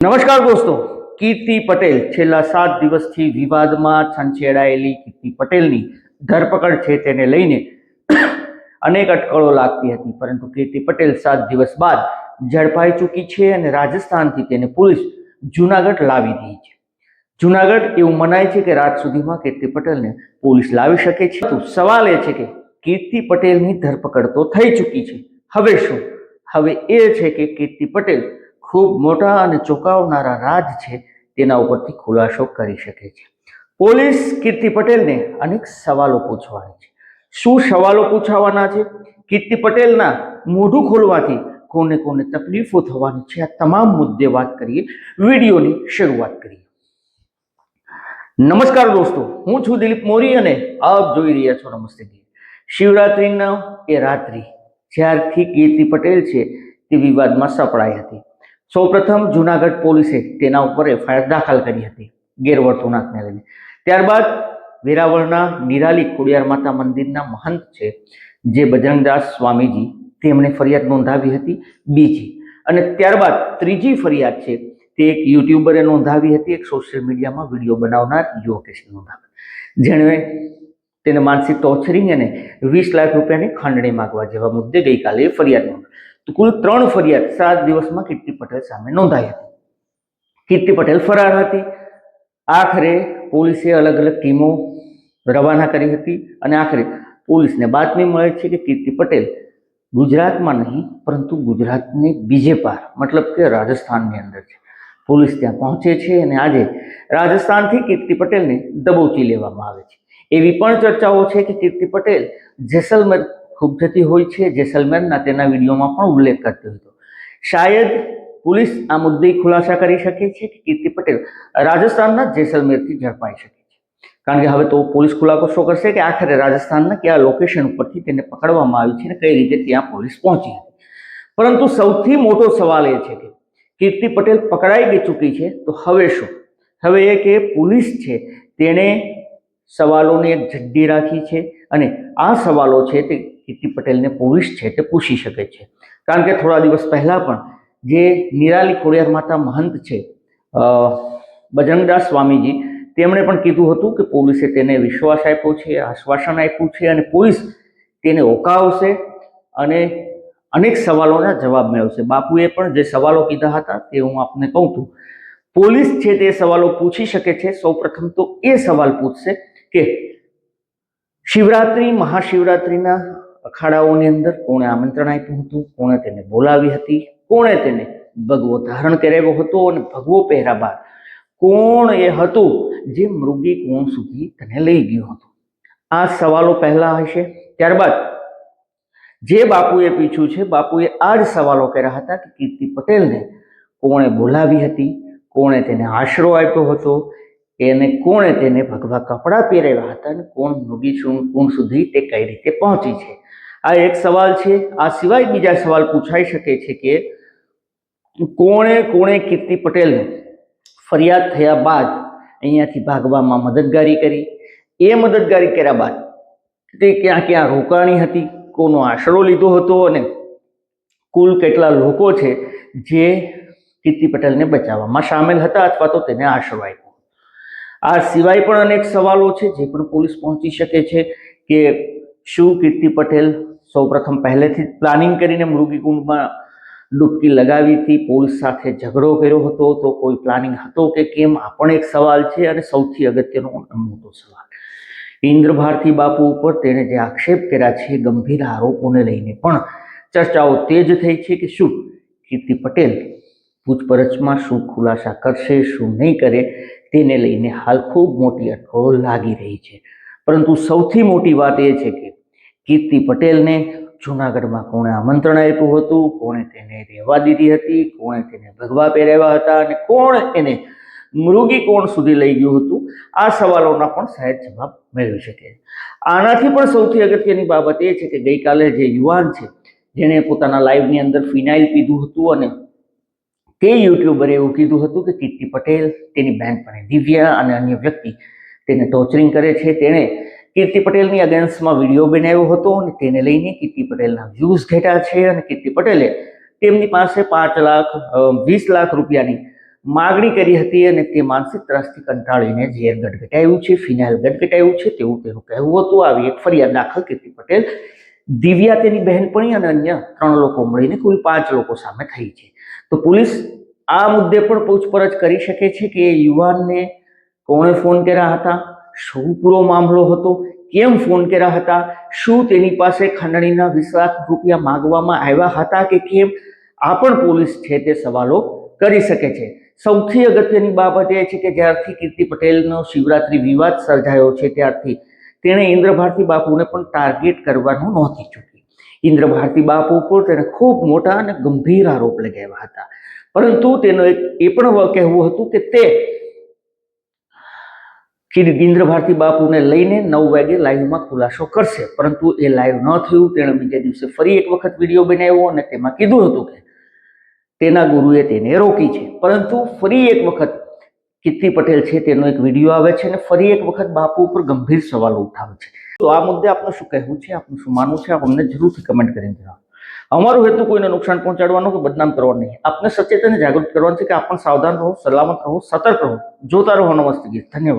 નમસ્કાર દોસ્તો, કીર્તિ પટેલ છેલ્લા 7 દિવસથી વિવાદમાં છંછેડાયેલી કીર્તિ પટેલની ધરપકડ છે તેને લઈને અનેક અટકળો લાગતી હતી, પરંતુ કીર્તિ પટેલ 7 દિવસ બાદ ઝડપાઈ ચૂકી છે અને રાજસ્થાનથી તેને પોલીસ જૂનાગઢ લાવી રહી છે. જૂનાગઢ એવું મનાય છે કે રાત સુધીમાં કીર્તિ પટેલને પોલીસ લાવી શકે છે. તો સવાલ એ છે કે કીર્તિ પટેલની ધરપકડ તો થઈ ચૂકી છે, હવે શું? હવે એ છે કે કીર્તિ પટેલ ખૂબ મોટા અને ચોંકાવનારા રાજ છે તેના ઉપરથી ખુલાસો કરી શકે છે. પોલીસ કીર્તિ પટેલને અનેક સવાલો પૂછવાની છે. શું સવાલો પૂછવાના છે? કીર્તિ પટેલના મોઢું ખોલવાથી કોને કોને તકલીફો થવાની છે, આ તમામ મુદ્દે વાત કરીએ. વિડીયોની શરૂઆત કરીએ. નમસ્કાર દોસ્તો, હું છું દિલીપ મોરી અને આપ જોઈ રહ્યા છો નમસ્તે ગીત. શિવરાત્રીના એ રાત્રિ જ્યારથી કીર્તિ પટેલ છે તે વિવાદમાં સપડાઈ હતી. સૌપ્રથમ જૂનાગઢ પોલીસે તેના ઉપર એફઆઈઆર દાખલ કરી હતી ગેરવર્તણૂકને લઈને. ત્યારબાદ વેરાવળના નિરાલી ખોડિયાર માતા મંદિરના મહંત છે જે બજરંગદાસ સ્વામીજી, તેમણે ફરિયાદ નોંધાવી હતી બીજી. અને ત્યારબાદ ત્રીજી ફરિયાદ છે તે એક યુટ્યુબરે નોંધાવી હતી, એક સોશિયલ મીડિયામાં વિડીયો બનાવનાર યુવકે નોંધાવી, જેણે તેને માનસિક ટોર્ચરિંગ અને 20 લાખ રૂપિયાની ખંડણી માંગવા જેવા મુદ્દે ગઈકાલે ફરિયાદ નોંધાવી. તો કુલ 3 ફરિયાદ 7 દિવસમાં કીર્તિ પટેલ સામે નોંધાઈ હતી. કીર્તિ પટેલ ફરાર હતી. આખરે પોલીસે અલગ અલગ ટીમો રવાના કરી હતી અને આખરે પોલીસને બાતમી મળે છે કે કીર્તિ પટેલ ગુજરાતમાં નહીં પરંતુ ગુજરાતની બીજે પાર, મતલબ કે રાજસ્થાનની અંદર છે. પોલીસ ત્યાં પહોંચે છે અને આજે રાજસ્થાનથી કીર્તિ પટેલને દબોચી લેવામાં આવે છે. એવી પણ ચર્ચાઓ છે કે કીર્તિ પટેલ જેસલમેર ખૂબ જતી હોય છે. જેસલમેરના તેના વિડીયોમાં પણ ઉલ્લેખ કરતો હતો. શાયદ પોલીસ આ મુદ્દે ખુલાસા કરી શકે છે કે કીર્તિ પટેલ રાજસ્થાનના જેસલમેરથી ઝડપાઈ શકે છે, કારણ કે હવે તો પોલીસ ખુલાસો કરશે કે આખરે રાજસ્થાનના કયા લોકેશન ઉપરથી તેને પકડવામાં આવી છે અને કઈ રીતે ત્યાં પોલીસ પહોંચી હતી. પરંતુ સૌથી મોટો સવાલ એ છે કે કીર્તિ પટેલ પકડાઈ ગઈ ચૂકી છે, તો હવે શું? હવે એ કે પોલીસ છે તેણે સવાલોની એક ઝડ્ડી રાખી છે અને આ સવાલો છે તે કીર્તિ પટેલને પોલીસ છે તે પૂછી શકે છે. કારણ કે થોડા દિવસ પહેલા પણ જે નિરાલી ખોડિયાર માતા મહંત છે બજરંગદાસ સ્વામીજી, તેમણે પણ કીધું હતું કે પોલીસે તેને વિશ્વાસ આપ્યો છે, આશ્વાસન આપ્યું છે અને પોલીસ તેને ઓકાવશે અને અનેક સવાલોના જવાબ મેળવશે. બાપુએ પણ જે સવાલો કીધા હતા તે હું આપને કહું છું. પોલીસ છે તે સવાલો પૂછી શકે છે. સૌપ્રથમ તો એ સવાલ પૂછશે કે શિવરાત્રી, મહાશિવરાત્રીના અખાડાઓની અંદર કોણે આમંત્રણ આપ્યું હતું, કોણે તેને બોલાવી હતી, કોણે તેને ભગવો ધારણ કરાવ્યો હતો અને ભગવો પહેર્યા બાદ કોણ એ હતું જે મૃગી કોણ સુધી તેને લઈ ગયો હતો. આ સવાલો પહેલા હશે. ત્યારબાદ જે બાપુએ પૂછ્યું છે, બાપુએ આ જ સવાલો કર્યા હતા કે કીર્તિ પટેલને કોણે બોલાવી હતી, કોણે તેને આશરો આપ્યો હતો, એને કોણે તેને ભગવા કપડાં પહેરાવ્યા હતા અને કોણ મૃગી કુંડ સુધી તે કઈ રીતે પહોંચી છે. આ એક સવાલ છે. આ સિવાય બીજા સવાલ પૂછાઈ શકે છે કે કોણે કીર્તિ પટેલને ફરિયાદ થયા બાદ અહીંયાથી ભાગવામાં મદદગારી કરી, એ મદદગારી કર્યા બાદ તે ક્યાં ક્યાં રોકાણી હતી, કોનો આશરો લીધો હતો અને કુલ કેટલા લોકો છે જે કીર્તિ પટેલને બચાવવામાં સામેલ હતા અથવા તો તેને આશરો આપ્યો. આ સિવાય પણ અનેક સવાલો છે જે પણ પોલીસ પહોંચી શકે છે કે શું કીર્તિ પટેલ સૌપ્રથમ પહેલેથી જ પ્લાનિંગ કરીને મૃગીકુંડમાં ડૂબકી લગાવી હતી, પોલીસ સાથે ઝઘડો કર્યો હતો તો કોઈ પ્લાનિંગ હતો કે કેમ? આ પણ એક સવાલ છે. અને સૌથી અગત્યનો મોટો સવાલ, ઇન્દ્ર ભારતી બાપુ ઉપર તેણે જે આક્ષેપ કર્યા છે, ગંભીર આરોપોને લઈને પણ ચર્ચાઓ તેજ થઈ છે કે શું કીર્તિ પટેલ પૂછપરછમાં શું ખુલાસા કરશે, શું નહીં કરે, તેને લઈને હાલ ખૂબ મોટી અટકળો લાગી રહી છે. પરંતુ સૌથી મોટી વાત એ છે કે કીર્તિ પટેલને જૂનાગઢમાં કોણે આમંત્રણ આપ્યું હતું, કોણે તેને રહેવા દીધી હતી, કોણે તેને ભગવા પહેરાવ્યા હતા અને કોણ એને મૃગી કોણ સુધી લઈ ગયું હતું. આ સવાલોના પણ સહેજ જવાબ મેળવી શકે. આનાથી પણ સૌથી અગત્યની બાબત એ છે કે ગઈકાલે જે યુવાન છે જેણે પોતાના લાઈવની અંદર ફિનાઇલ પીધું હતું અને તે યુટ્યુબરે એવું કીધું હતું કે કીર્તિ પટેલ, તેની બહેનપણી દિવ્યા અને અન્ય વ્યક્તિ તેને ટોર્ચરિંગ કરે છે, તેણે કીર્તિ પટેલની અગેન્સ્ટમાં વિડીયો બનાવ્યો હતો અને તેને લઈને કીર્તિ પટેલના વ્યૂઝ ઘટ્યા છે અને કીર્તિ પટેલે તેમની પાસે 5 લાખ 20 લાખ રૂપિયાની માગણી કરી હતી અને તે માનસિક ત્રાસથી કંટાળીને ઝેર ગટગટાવ્યું છે, ફિનાઇલ ગટગટાવ્યું છે તેવું તેનું કહેવું હતું. આવી એક ફરિયાદ દાખલ કીર્તિ પટેલ, દિવ્યા તેની બહેનપણી અને અન્ય 3 લોકો મળીને કુલ 5 લોકો સામે થઈ છે. તો પોલીસ આ મુદ્દે પણ પૂછપરછ કરી શકે છે કે યુવાનને કોણે ફોન કર્યા હતા, શું પૂરો મામલો હતો, કેમ ફોન કર્યા હતા, શું તેની પાસે ખંડણીના 20 લાખ રૂપિયા માંગવામાં આવ્યા હતા કે કેમ, આ પણ પોલીસ છે તે સવાલો કરી શકે છે. સૌથી અગત્યની બાબત એ છે કે જ્યારથી કીર્તિ પટેલનો શિવરાત્રી વિવાદ સર્જાયો છે ત્યારથી તેણે ઇન્દ્ર ભારતી બાપુને પણ ટાર્ગેટ કરવાનું નહોતી ચૂકી. ઇન્દ્ર ભારતી બાપુ ઉપર તેણે ખૂબ મોટા અને ગંભીર આરોપ લગાવ્યા હતા, પરંતુ તેનો એ પણ કહેવું હતું કે તે ઇન્દ્ર ભારતી બાપુને લઈને 9 વાગે લાઈવમાં ખુલાસો કરશે, પરંતુ એ લાઈવ ન થયું. તેણે બીજા દિવસે ફરી એક વખત વિડીયો બનાવ્યો અને તેમાં કીધું હતું કે તેના ગુરુએ તેને રોકી છે, પરંતુ ફરી એક વખત કીર્તિ પટેલ છે તેનો એક વિડીયો આવે છે અને ફરી એક વખત બાપુ ઉપર ગંભીર સવાલો ઉઠાવે છે. તો આ મુદ્દે આપનું શું કહેવું છે, આપનું શું માનવું છે, આપ અમને જરૂરથી કમેન્ટ કરીને જણાવો. અમારો હેતુ કોઈને નુકસાન પહોંચાડવાનો કે બદનામ કરવાનો નહીં, આપને સચેત અને જાગૃત કરવાનું છે કે આપ પણ સાવધાન રહો, સલામત રહો, સતર્ક રહો, જોતા રહો નમસ્તે ગીત. ધન્યવાદ.